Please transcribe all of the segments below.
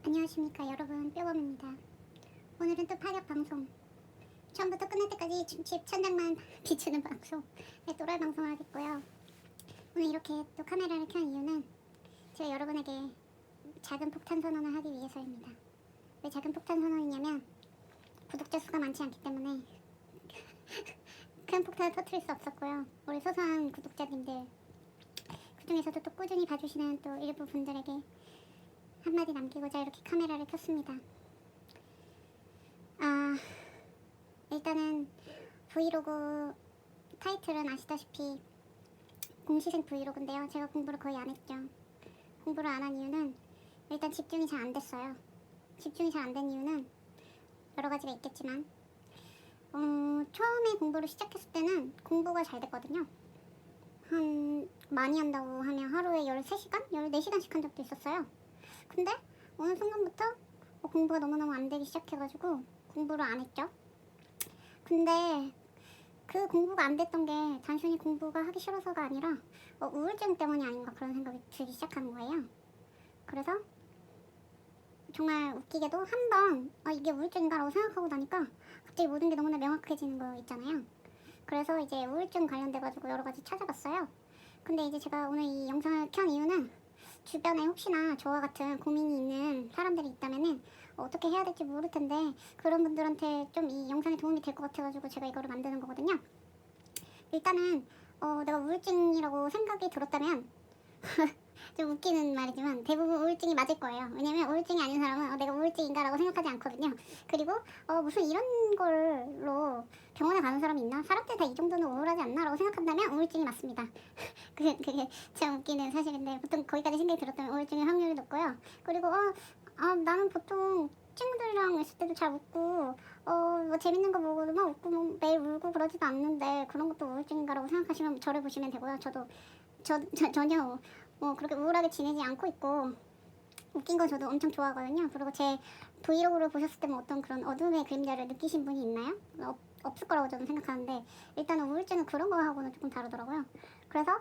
안녕하십니까 여러분, 뾰범입니다. 오늘은 또 파격 방송, 처음부터 끝날 때까지 집 천장만 비추는 방송, 또랄 방송을 하겠고요. 오늘 이렇게 또 카메라를 켠 이유는 제가 여러분에게 작은 폭탄 선언을 하기 위해서입니다. 왜 작은 폭탄 선언이냐면 구독자 수가 많지 않기 때문에 큰 폭탄을 터뜨릴 수 없었고요. 우리 소소한 구독자님들, 그 중에서도 또 꾸준히 봐주시는 또 일부 분들에게 한마디 남기고자 이렇게 카메라를 켰습니다. 일단은 브이로그 타이틀은 아시다시피 공시생 브이로그인데요. 제가 공부를 거의 안 했죠. 공부를 안 한 이유는 일단 집중이 잘 안 됐어요. 집중이 잘 안 된 이유는 여러 가지가 있겠지만 처음에 공부를 시작했을 때는 공부가 잘 됐거든요. 많이 한다고 하면 하루에 13시간? 14시간씩 한 적도 있었어요. 근데 어느 순간부터 공부가 너무너무 안 되기 시작해가지고 공부를 안 했죠. 근데 그 공부가 안 됐던 게 단순히 공부가 하기 싫어서가 아니라 우울증 때문이 아닌가 그런 생각이 들기 시작하는 거예요. 그래서 정말 웃기게도 한번 이게 우울증인가라고 생각하고 나니까 갑자기 모든 게 너무나 명확해지는 거 있잖아요. 그래서 이제 우울증 관련돼가지고 여러 가지 찾아봤어요. 근데 이제 제가 오늘 이 영상을 켠 이유는 주변에 혹시나 저와 같은 고민이 있는 사람들이 있다면은 어떻게 해야 될지 모를 텐데 그런 분들한테 좀 이 영상이 도움이 될 것 같아가지고 제가 이거를 만드는 거거든요. 일단은 내가 우울증이라고 생각이 들었다면 좀 웃기는 말이지만 대부분 우울증이 맞을 거예요. 왜냐면 우울증이 아닌 사람은 내가 우울증인가라고 생각하지 않거든요. 그리고 무슨 이런 걸로 병원에 가는 사람이 있나? 사람들 다 이 정도는 우울하지 않나? 라고 생각한다면 우울증이 맞습니다. 그게 참 웃기는 사실인데 보통 거기까지 생각이 들었다면 우울증의 확률이 높고요. 그리고 나는 보통 친구들이랑 있을 때도 잘 웃고 뭐 재밌는 거 보고도 막 웃고 뭐 매일 울고 그러지도 않는데 그런 것도 우울증인가라고 생각하시면 저를 보시면 되고요. 저도 전혀 그렇게 우울하게 지내지 않고 있고 웃긴 거 저도 엄청 좋아하거든요. 그리고 제 브이로그를 보셨을 때 뭐 어떤 그런 어둠의 그림자를 느끼신 분이 있나요? 없을 거라고 저는 생각하는데 일단은 우울증은 그런 거하고는 조금 다르더라고요. 그래서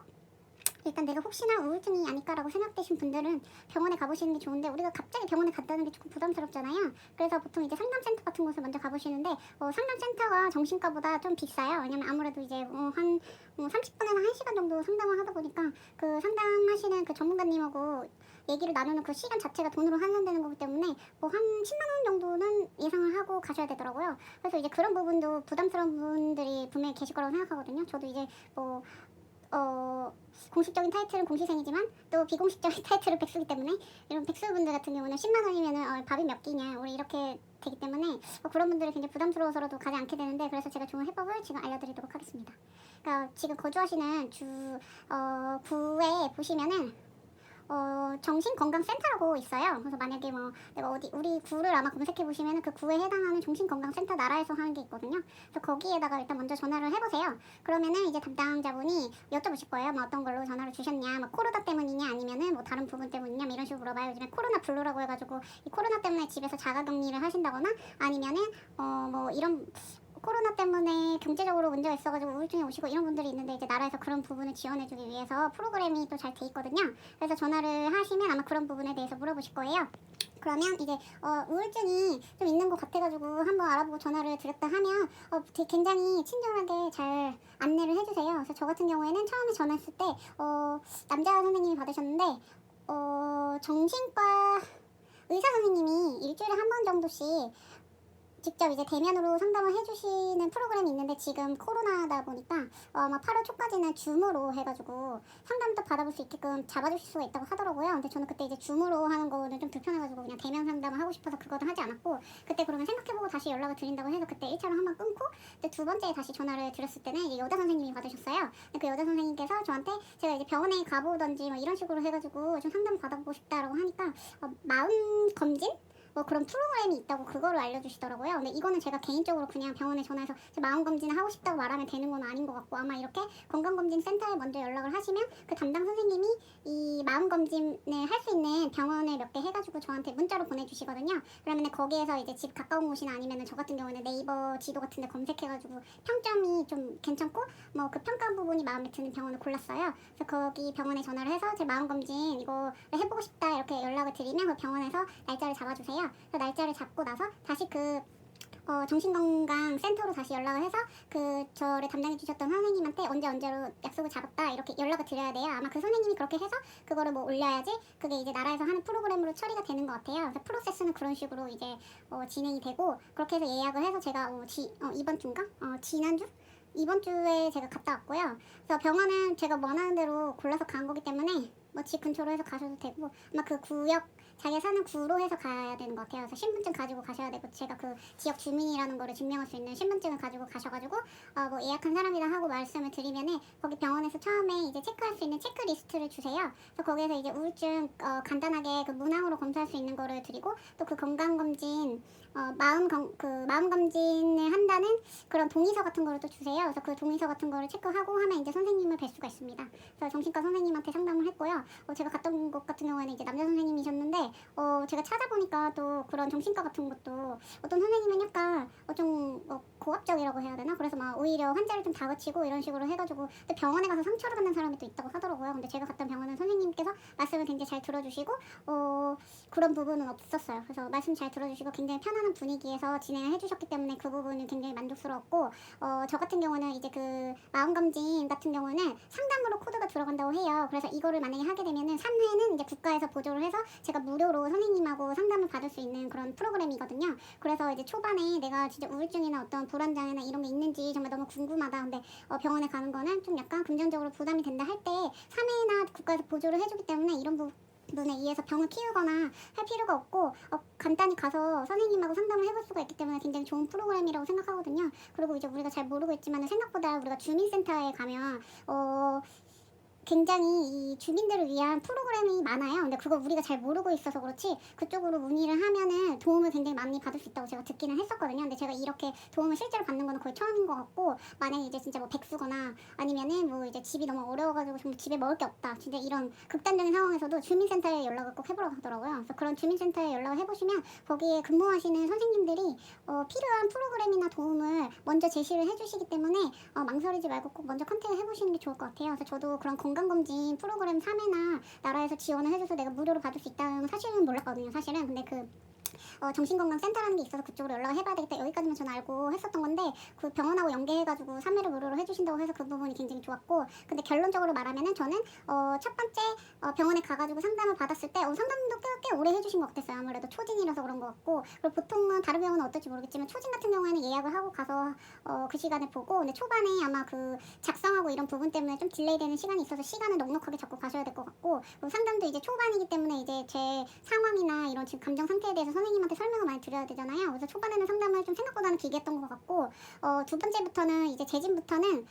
일단 내가 혹시나 우울증이 아닐까라고 생각되신 분들은 병원에 가보시는 게 좋은데 우리가 갑자기 병원에 갔다는 게 조금 부담스럽잖아요. 그래서 보통 이제 상담센터 같은 곳을 먼저 가보시는데 상담센터가 정신과보다 좀 비싸요. 왜냐면 아무래도 이제 한 30분에서 1시간 정도 상담을 하다 보니까 그 상담하시는 그 전문가님하고 얘기를 나누는 그 시간 자체가 돈으로 환산되는 거기 때문에 한 10만 원 정도는 예상을 하고 가셔야 되더라고요. 그래서 이제 그런 부분도 부담스러운 분들이 분명히 계실 거라고 생각하거든요. 저도 이제 공식적인 타이틀은 공시생이지만 또 비공식적인 타이틀은 백수기 때문에 이런 백수분들 같은 경우는 10만 원이면은 밥이 몇 끼냐 우리 이렇게 되기 때문에 그런 분들이 굉장히 부담스러워서라도 가지 않게 되는데 그래서 제가 좋은 해법을 지금 알려드리도록 하겠습니다. 그러니까 지금 거주하시는 구에 보시면은 정신건강센터라고 있어요. 그래서 만약에 내가 우리 구를 아마 검색해 보시면 그 구에 해당하는 정신건강센터 나라에서 하는 게 있거든요. 그래서 거기에다가 일단 먼저 전화를 해보세요. 그러면은 이제 담당자분이 여쭤보실 거예요. 어떤 걸로 전화를 주셨냐, 코로나 때문이냐, 아니면은 다른 부분 때문이냐, 이런 식으로 물어봐요. 요즘에 코로나 블루라고 해가지고 이 코로나 때문에 집에서 자가격리를 하신다거나 아니면은 이런 코로나 때문에 경제적으로 문제가 있어가지고 우울증이 오시고 이런 분들이 있는데 이제 나라에서 그런 부분을 지원해주기 위해서 프로그램이 또 잘 돼 있거든요. 그래서 전화를 하시면 아마 그런 부분에 대해서 물어보실 거예요. 그러면 이제 우울증이 좀 있는 것 같아가지고 한번 알아보고 전화를 드렸다 하면 되게 굉장히 친절하게 잘 안내를 해주세요. 그래서 저 같은 경우에는 처음에 전화했을 때 남자 선생님이 받으셨는데 정신과 의사 선생님이 일주일에 한 번 정도씩 직접 이제 대면으로 상담을 해주시는 프로그램이 있는데 지금 코로나다 보니까 아마 8월 초까지는 줌으로 해가지고 상담도 받아볼 수 있게끔 잡아주실 수가 있다고 하더라고요. 근데 저는 그때 이제 줌으로 하는 거는 좀 불편해가지고 그냥 대면 상담을 하고 싶어서 그거는 하지 않았고 그때 그러면 생각해보고 다시 연락을 드린다고 해서 그때 1차로 한번 끊고 근데 두 번째에 다시 전화를 드렸을 때는 이제 여자 선생님이 받으셨어요. 근데 그 여자 선생님께서 저한테 제가 이제 병원에 가보던지 이런 식으로 해가지고 좀 상담 받아보고 싶다라고 하니까 마음 검진? 뭐 그런 프로그램이 있다고 그거를 알려주시더라고요. 근데 이거는 제가 개인적으로 그냥 병원에 전화해서 마음검진을 하고 싶다고 말하면 되는 건 아닌 것 같고, 아마 이렇게 건강검진센터에 먼저 연락을 하시면 그 담당 선생님이 이 마음검진을 할 수 있는 병원을 몇 개 해가지고 저한테 문자로 보내주시거든요. 그러면 거기에서 이제 집 가까운 곳이나 아니면 저 같은 경우는 네이버 지도 같은 데 검색해가지고 평점이 좀 괜찮고 뭐 그 평가 부분이 마음에 드는 병원을 골랐어요. 그래서 거기 병원에 전화를 해서 제 마음검진 이거 해보고 싶다 이렇게 연락을 드리면 그 병원에서 날짜를 잡아주세요. 그래서 날짜를 잡고 나서 다시 그 정신건강센터로 다시 연락을 해서 그 저를 담당해 주셨던 선생님한테 언제로 약속을 잡았다 이렇게 연락을 드려야 돼요. 아마 그 선생님이 그렇게 해서 그거를 뭐 올려야지 그게 이제 나라에서 하는 프로그램으로 처리가 되는 것 같아요. 그래서 프로세스는 그런 식으로 이제 진행이 되고, 그렇게 해서 예약을 해서 제가 이번 주인가? 지난주? 이번 주에 제가 갔다 왔고요. 그래서 병원은 제가 원하는 대로 골라서 간 거기 때문에 뭐 집 근처로 해서 가셔도 되고, 아마 그 구역 자기가 사는 구로 해서 가야 되는 것 같아요. 그래서 신분증 가지고 가셔야 되고, 제가 그 지역 주민이라는 거를 증명할 수 있는 신분증을 가지고 가셔가지고 뭐 예약한 사람이다 하고 말씀을 드리면은 거기 병원에서 처음에 이제 체크할 수 있는 체크리스트를 주세요. 그래서 거기에서 이제 우울증 간단하게 그 문항으로 검사할 수 있는 거를 드리고, 또 그 건강검진 마음검진을 한다는 그런 동의서 같은 거를 또 주세요. 그래서 그 동의서 같은 거를 체크하고 하면 이제 선생님을 뵐 수가 있습니다. 그래서 정신과 선생님한테 상담을 했고요. 제가 갔던 곳 같은 경우에는 이제 남자 선생님이셨는데 제가 찾아보니까 또 그런 정신과 같은 것도 어떤 선생님은 약간 좀 고압적이라고 해야 되나? 그래서 막 오히려 환자를 좀 다그치고 이런 식으로 해가지고 또 병원에 가서 상처를 받는 사람이 또 있다고 하더라고요. 근데 제가 갔던 병원은 선생님께서 말씀을 굉장히 잘 들어주시고 그런 부분은 없었어요. 그래서 말씀 잘 들어주시고 굉장히 편안한 분위기에서 진행을 해주셨기 때문에 그 부분은 굉장히 만족스러웠고, 저 같은 경우는 이제 그 마음검진 같은 경우는 상담으로 코드가 들어간다고 해요. 그래서 이거를 만약에 하게 되면은 3회는 이제 국가에서 보조를 해서 제가 무료로 선생님하고 상담을 받을 수 있는 그런 프로그램이거든요. 그래서 이제 초반에 내가 진짜 우울증이나 어떤 불안장애나 이런 게 있는지 정말 너무 궁금하다. 근데 병원에 가는 거는 좀 약간 금전적으로 부담이 된다 할 때 3회나 국가에서 보조를 해주기 때문에 이런 부분에 의해서 병을 키우거나 할 필요가 없고 간단히 가서 선생님하고 상담을 해볼 수가 있기 때문에 굉장히 좋은 프로그램이라고 생각하거든요. 그리고 이제 우리가 잘 모르고 있지만 생각보다 우리가 주민센터에 가면 굉장히 이 주민들을 위한 프로그램이 많아요. 근데 그걸 우리가 잘 모르고 있어서 그렇지 그쪽으로 문의를 하면은 도움을 굉장히 많이 받을 수 있다고 제가 듣기는 했었거든요. 근데 제가 이렇게 도움을 실제로 받는 거는 거의 처음인 것 같고, 만약에 이제 진짜 뭐 백수거나 아니면은 뭐 이제 집이 너무 어려워가지고 정말 집에 먹을 게 없다, 진짜 이런 극단적인 상황에서도 주민센터에 연락을 꼭 해보라고 하더라고요. 그래서 그런 주민센터에 연락을 해보시면 거기에 근무하시는 선생님들이 필요한 프로그램이나 도움을 먼저 제시를 해주시기 때문에 망설이지 말고 꼭 먼저 컨택을 해보시는 게 좋을 것 같아요. 그래서 저도 그런 건강검진 프로그램 3회나 나라에서 지원을 해줘서 내가 무료로 받을 수 있다는 사실은 몰랐거든요, 사실은. 근데 정신건강센터라는 게 있어서 그쪽으로 연락을 해봐야 되겠다, 여기까지만 저는 알고 했었던 건데, 그 병원하고 연계해가지고 3회를 무료로 해주신다고 해서 그 부분이 굉장히 좋았고, 근데 결론적으로 말하면은 저는 첫 번째 병원에 가가지고 상담을 받았을 때 상담도 꽤 오래 해주신 것 같았어요. 아무래도 초진이라서 그런 것 같고, 그리고 보통은 다른 병원은 어떨지 모르겠지만 초진 같은 경우에는 예약을 하고 가서 그 시간에 보고, 근데 초반에 아마 그 작성하고 이런 부분 때문에 좀 딜레이 되는 시간이 있어서 시간을 넉넉하게 잡고 가셔야 될 것 같고, 그리고 상담도 이제 초반이기 때문에 이제 제 상황이나 이런 지금 감정 상태에 대해서 선생님한테 설명을 많이 드려야 되잖아요. 그래서 초반에는 상담을 좀 생각보다는 길게 했던 것 같고, 두 번째부터는 이제 재진부터는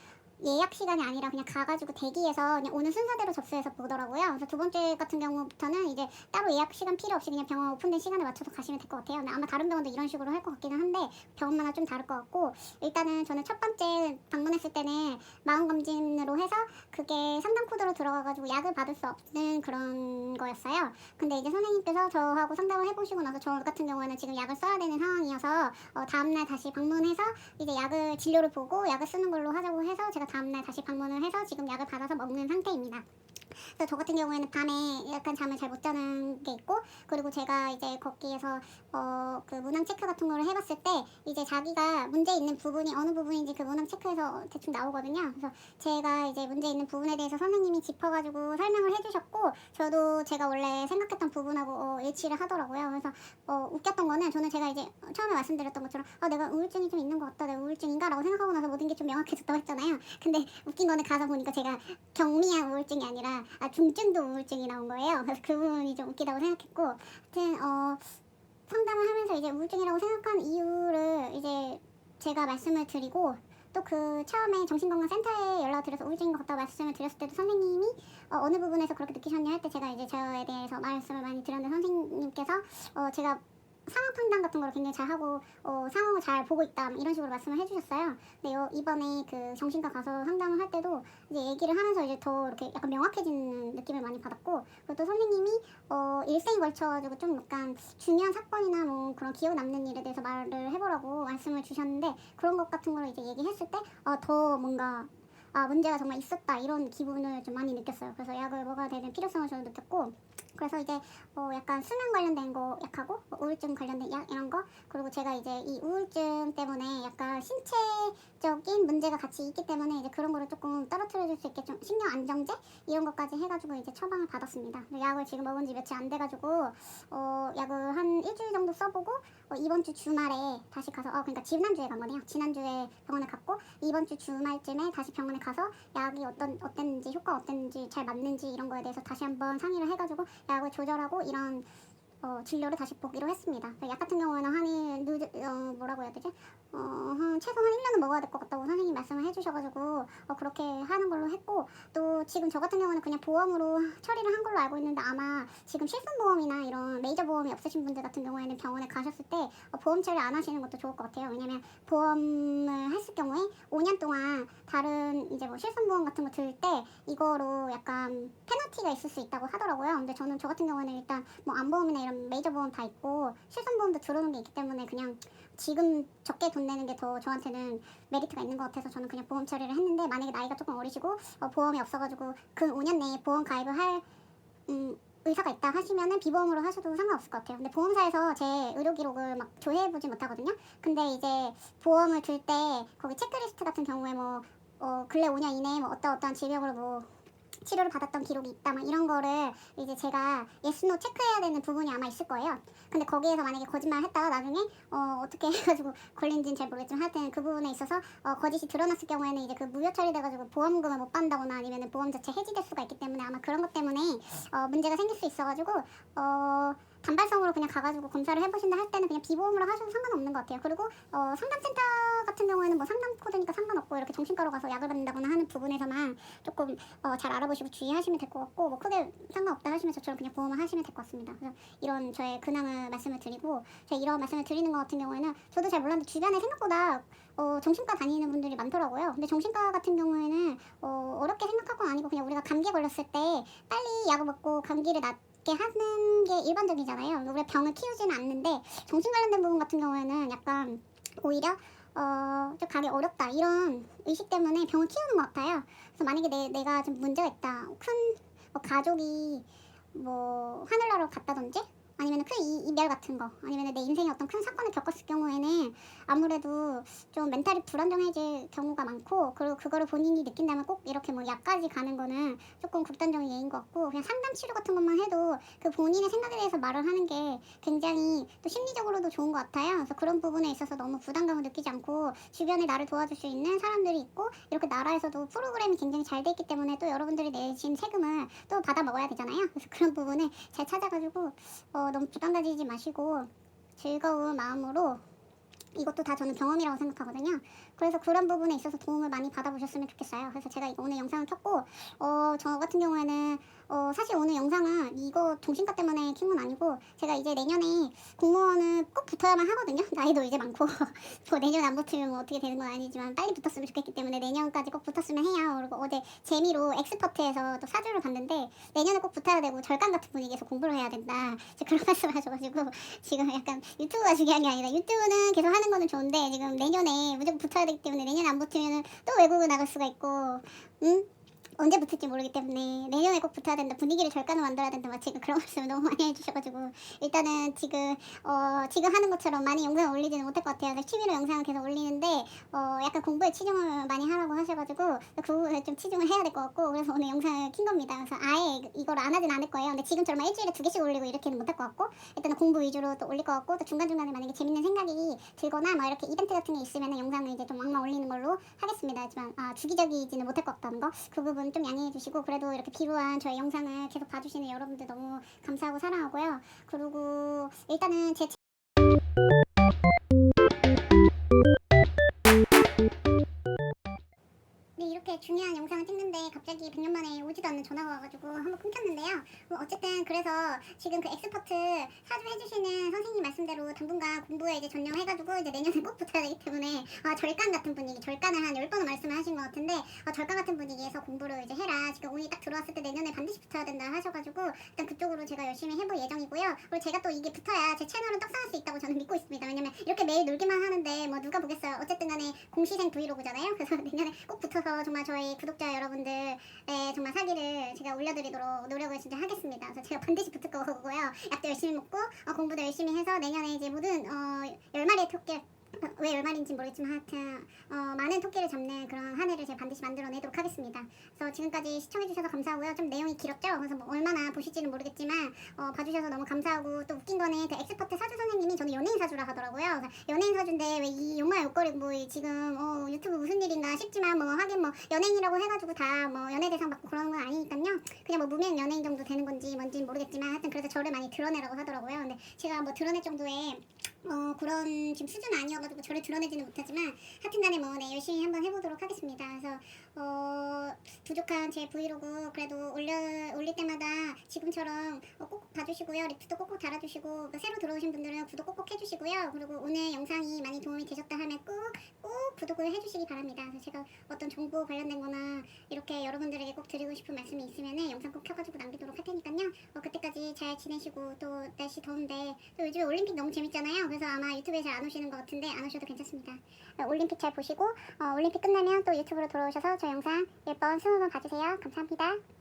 예약 시간이 아니라 그냥 가가지고 대기해서 그냥 오는 순서대로 접수해서 보더라고요. 그래서 두 번째 같은 경우부터는 이제 따로 예약 시간 필요 없이 그냥 병원 오픈된 시간에 맞춰서 가시면 될 것 같아요. 근데 아마 다른 병원도 이런 식으로 할 것 같기는 한데 병원마다 좀 다를 것 같고, 일단은 저는 첫 번째 방문했을 때는 마음검진으로 해서 그게 상담 코드로 들어가가지고 약을 받을 수 없는 그런 거였어요. 근데 이제 선생님께서 저하고 상담을 해보시고 나서 저 같은 경우에는 지금 약을 써야 되는 상황이어서 다음날 다시 방문해서 이제 약을 진료를 보고 약을 쓰는 걸로 하자고 해서 제가 다음날 다시 방문을 해서 지금 약을 받아서 먹는 상태입니다. 그래서 저 같은 경우에는 밤에 약간 잠을 잘 못 자는 게 있고, 그리고 제가 이제 거기에서 그 문항 체크 같은 거를 해봤을 때 이제 자기가 문제 있는 부분이 어느 부분인지 그 문항 체크에서 대충 나오거든요. 그래서 제가 이제 문제 있는 부분에 대해서 선생님이 짚어가지고 설명을 해주셨고, 저도 제가 원래 생각했던 부분하고 일치를 하더라고요. 그래서 웃겼던 거는, 저는 제가 이제 처음에 말씀드렸던 것처럼 내가 우울증이 좀 있는 것 같다, 내가 우울증인가? 라고 생각하고 나서 모든 게 좀 명확해졌다고 했잖아요. 근데 웃긴 거는 가서 보니까 제가 경미한 우울증이 아니라 중증도 우울증이 나온 거예요. 그래서 그 부분이 좀 웃기다고 생각했고, 하여튼 상담을 하면서 이제 우울증이라고 생각한 이유를 이제 제가 말씀을 드리고, 또 그 처음에 정신건강센터에 연락을 드려서 우울증인 것 같다고 말씀을 드렸을 때도 선생님이 어느 부분에서 그렇게 느끼셨냐 할 때 제가 이제 저에 대해서 말씀을 많이 드렸는데, 선생님께서 제가 상황 판단 같은 걸 굉장히 잘하고 상황을 잘 보고 있다 이런 식으로 말씀을 해주셨어요. 근데 이번에 그 정신과 가서 상담을 할 때도 이제 얘기를 하면서 이제 더 이렇게 약간 명확해지는 느낌을 많이 받았고, 그리고 또 선생님이 일생에 걸쳐가지고 좀 약간 중요한 사건이나 뭐 그런 기억 남는 일에 대해서 말을 해보라고 말씀을 주셨는데, 그런 것 같은 걸 이제 얘기했을 때 더 뭔가 문제가 정말 있었다 이런 기분을 좀 많이 느꼈어요. 그래서 약을 먹어야 되는 필요성을 저는 느꼈고, 그래서 이제 약간 수면 관련된 거 약하고 우울증 관련된 약 이런 거, 그리고 제가 이제 이 우울증 때문에 약간 신체적인 문제가 같이 있기 때문에 이제 그런 거를 조금 떨어뜨려줄 수 있게 좀 신경 안정제 이런 것까지 해가지고 이제 처방을 받았습니다. 약을 지금 먹은 지 며칠 안 돼가지고 약을 한 일주일 정도 써보고 이번 주 주말에 다시 가서 그러니까 지난주에 간 거네요. 지난주에 병원에 갔고 이번 주 주말쯤에 다시 병원에 가서 약이 어땠는지 효과 어땠는지 잘 맞는지 이런 거에 대해서 다시 한번 상의를 해가지고 약을 조절하고 이런 진료를 다시 보기로 했습니다. 약 같은 경우에는 뭐라고 해야 되지? 최소 한 1년은 먹어야 될 것 같다고 선생님이 말씀을 해주셔가지고 그렇게 하는 걸로 했고, 또 지금 저 같은 경우는 그냥 보험으로 처리를 한 걸로 알고 있는데, 아마 지금 실손보험이나 이런 메이저 보험이 없으신 분들 같은 경우에는 병원에 가셨을 때 보험 처리 안 하시는 것도 좋을 것 같아요. 왜냐면 보험을 했을 경우에 5년 동안 다른 이제 뭐 실손보험 같은 거 들 때 이거로 약간 페널티가 있을 수 있다고 하더라고요. 근데 저 같은 경우는 일단 뭐 안보험이나 이런 메이저 보험 다 있고 실손보험도 들어오는 게 있기 때문에 그냥 지금 적게 돈 내는 게 더 저한테는 메리트가 있는 것 같아서 저는 그냥 보험 처리를 했는데, 만약에 나이가 조금 어리시고 보험이 없어가지고 그 5년 내에 보험 가입을 할 의사가 있다 하시면은 비보험으로 하셔도 상관없을 것 같아요. 근데 보험사에서 제 의료 기록을 막 조회해보지 못하거든요. 근데 이제 보험을 들 때 거기 체크리스트 같은 경우에 뭐 근래 5년 이내에 뭐 어떠한 질병으로 뭐 치료를 받았던 기록이 있다 막 이런 거를 이제 제가 예스노 체크해야 되는 부분이 아마 있을 거예요. 근데 거기에서 만약에 거짓말을 했다가 나중에 어떻게 해가지고 걸린지는 잘 모르겠지만 하여튼 그 부분에 있어서 거짓이 드러났을 경우에는 이제 그 무효 처리돼가지고 보험금을 못 받는다거나 아니면 보험 자체 해지될 수가 있기 때문에 아마 그런 것 때문에 문제가 생길 수 있어가지고 단발성으로 그냥 가가지고 검사를 해보신다 할 때는 그냥 비보험으로 하셔도 상관없는 것 같아요. 그리고 상담센터 같은 경우에는 뭐 상담 코드니까 상관없고 이렇게 정신과로 가서 약을 받는다거나 하는 부분에서만 조금 잘 알아보시고 주의하시면 될 것 같고, 뭐 크게 상관없다 하시면 저처럼 그냥 보험을 하시면 될 것 같습니다. 그래서 이런 저의 근황을 말씀을 드리고, 제가 이런 말씀을 드리는 것 같은 경우에는 저도 잘 몰랐는데 주변에 생각보다 정신과 다니는 분들이 많더라고요. 근데 정신과 같은 경우에는 어렵게 생각할 건 아니고 그냥 우리가 감기에 걸렸을 때 빨리 약을 먹고 감기를 낫게 하는 게 일반적이잖아요. 우리가 병을 키우지는 않는데 정신 관련된 부분 같은 경우에는 약간 오히려 좀 가기 어렵다 이런 의식 때문에 병을 키우는 것 같아요. 그래서 만약에 내가 좀 문제가 있다, 큰 가족이 뭐 하늘나라로 갔다든지 아니면 큰 이별 같은 거, 아니면 내 인생에 어떤 큰 사건을 겪었을 경우에는 아무래도 좀 멘탈이 불안정해질 경우가 많고, 그리고 그거를 본인이 느낀다면 꼭 이렇게 뭐 약까지 가는 거는 조금 극단적인 예인 것 같고, 그냥 상담 치료 같은 것만 해도 그 본인의 생각에 대해서 말을 하는 게 굉장히 또 심리적으로도 좋은 것 같아요. 그래서 그런 부분에 있어서 너무 부담감을 느끼지 않고 주변에 나를 도와줄 수 있는 사람들이 있고, 이렇게 나라에서도 프로그램이 굉장히 잘 돼 있기 때문에 또 여러분들이 내신 세금을 또 받아 먹어야 되잖아요. 그래서 그런 부분을 잘 찾아가지고 너무 부담 가지지 마시고 즐거운 마음으로, 이것도 다 저는 경험이라고 생각하거든요. 그래서 그런 부분에 있어서 도움을 많이 받아보셨으면 좋겠어요. 그래서 제가 오늘 영상을 켰고 저 같은 경우에는 사실 오늘 영상은 이거 정신과 때문에 킨 건 아니고, 제가 이제 내년에 공무원은 꼭 붙어야만 하거든요. 나이도 이제 많고 뭐 내년 안 붙으면 뭐 어떻게 되는 건 아니지만 빨리 붙었으면 좋겠기 때문에 내년까지 꼭 붙었으면 해요. 그리고 어제 재미로 엑스퍼트에서 또 사주를 봤는데 내년에 꼭 붙어야 되고 절간 같은 분위기에서 공부를 해야 된다, 그런 말씀을 하셔가지고 지금 약간 유튜브가 중요한 게 아니라, 유튜브는 계속 하는 거는 좋은데 지금 내년에 무조건 붙어야 되기 때문에 내년에 안 붙으면 또 외국을 나갈 수가 있고 언제 붙을지 모르기 때문에 내년에 꼭 붙어야 된다, 분위기를 절간으로 만들어야 된다, 막 지금 그런 말씀을 너무 많이 해주셔가지고 일단은 지금 하는 것처럼 많이 영상을 올리지는 못할 것 같아요. 취미로 영상을 계속 올리는데 약간 공부에 치중을 많이 하라고 하셔가지고 그 부분에 좀 치중을 해야 될 것 같고, 그래서 오늘 영상을 킨 겁니다. 그래서 아예 이걸 안 하진 않을 거예요. 근데 지금처럼 일주일에 2개씩 올리고 이렇게는 못할 것 같고, 일단은 공부 위주로 또 올릴 것 같고, 또 중간중간에 만약에 재밌는 생각이 들거나 막 이렇게 이벤트 같은 게 있으면 영상을 이제 좀 왕왕 올리는 걸로 하겠습니다. 하지만 주기적이지는 못할 것 같다는 거, 그 부분 좀 양해해 주시고, 그래도 이렇게 비루한 저의 영상을 계속 봐주시는 여러분들 너무 감사하고 사랑하고요. 그리고 일단은 네, 이렇게 중요한 영상을 찍는데 갑자기 갑자기 100년 만에 오지도 않는 전화가 와가지고 한번 끊겼는데요. 어쨌든 그래서 지금 그 엑스퍼트 사주 해주시는 선생님 말씀대로 당분간 공부에 이제 전념해가지고 이제 내년에 꼭 붙어야 되기 때문에 절간 같은 분위기, 절간을 한 10번은 말씀을 하신 것 같은데 절간 같은 분위기에서 공부를 이제 해라. 지금 운이 딱 들어왔을 때 내년에 반드시 붙어야 된다 하셔가지고 일단 그쪽으로 제가 열심히 해볼 예정이고요. 그리고 제가 또 이게 붙어야 제 채널은 떡상할 수 있다고 저는 믿고 있습니다. 왜냐면 이렇게 매일 놀기만 하는데 뭐 누가 보겠어요. 어쨌든 간에 공시생 브이로그잖아요. 그래서 내년에 꼭 붙어서 정말 저희 구독자 여러분들의 정말 사기를 제가 올려드리도록 노력을 진짜 하겠습니다. 그래서 제가 반드시 붙을 거고요. 약도 열심히 먹고 공부도 열심히 해서 내년에 이제 모든 10마리의 토끼 왜 10마리인지 모르겠지만 하여튼 많은 토끼를 잡는 그런 한 해를 제가 반드시 만들어내도록 하겠습니다. 그래서 지금까지 시청해주셔서 감사하고요. 좀 내용이 길었죠? 그래서 뭐 얼마나 보실지는 모르겠지만 봐주셔서 너무 감사하고 또 웃긴 거는 그 엑스퍼트 사주 선생님이 저는 연예인 사주라 하더라고요. 그래서 연예인 사주인데 왜 이 욕말 욕거리 뭐 지금 유튜브 무슨 일인가 싶지만 뭐 하긴 뭐 연예인이라고 해가지고 다 뭐 연예대상 받고 그러는 건 아니니까요. 그냥 뭐 무명 연예인 정도 되는 건지 뭔지는 모르겠지만 하여튼 그래서 저를 많이 드러내라고 하더라고요. 근데 제가 뭐 드러낼 정도의 그런 지금 수준은 아니어가지고 저를 드러내지는 못하지만 하여튼간에 뭐 네, 열심히 한번 해보도록 하겠습니다. 그래서 부족한 제 브이로그 그래도 올릴 때마다 지금처럼 꼭 봐주시고요. 리플도 꼭꼭 달아주시고 새로 들어오신 분들은 구독 꼭꼭 해주시고요. 그리고 오늘 영상이 많이 도움이 되셨다 하면 꼭 구독을 해주시기 바랍니다. 그래서 제가 어떤 정보 관련된 거나 이렇게 여러분들에게 꼭 드리고 싶은 말씀이 있으면 영상 꼭 켜가지고 남기도록 할 테니까요. 그때까지 잘 지내시고 또 날씨 더운데 또 요즘에 올림픽 너무 재밌잖아요. 그래서 아마 유튜브에 잘 안 오시는 것 같은데 안 오셔도 괜찮습니다. 올림픽 잘 보시고 올림픽 끝나면 또 유튜브로 돌아오셔서 저 영상 10번, 20번 봐주세요. 감사합니다.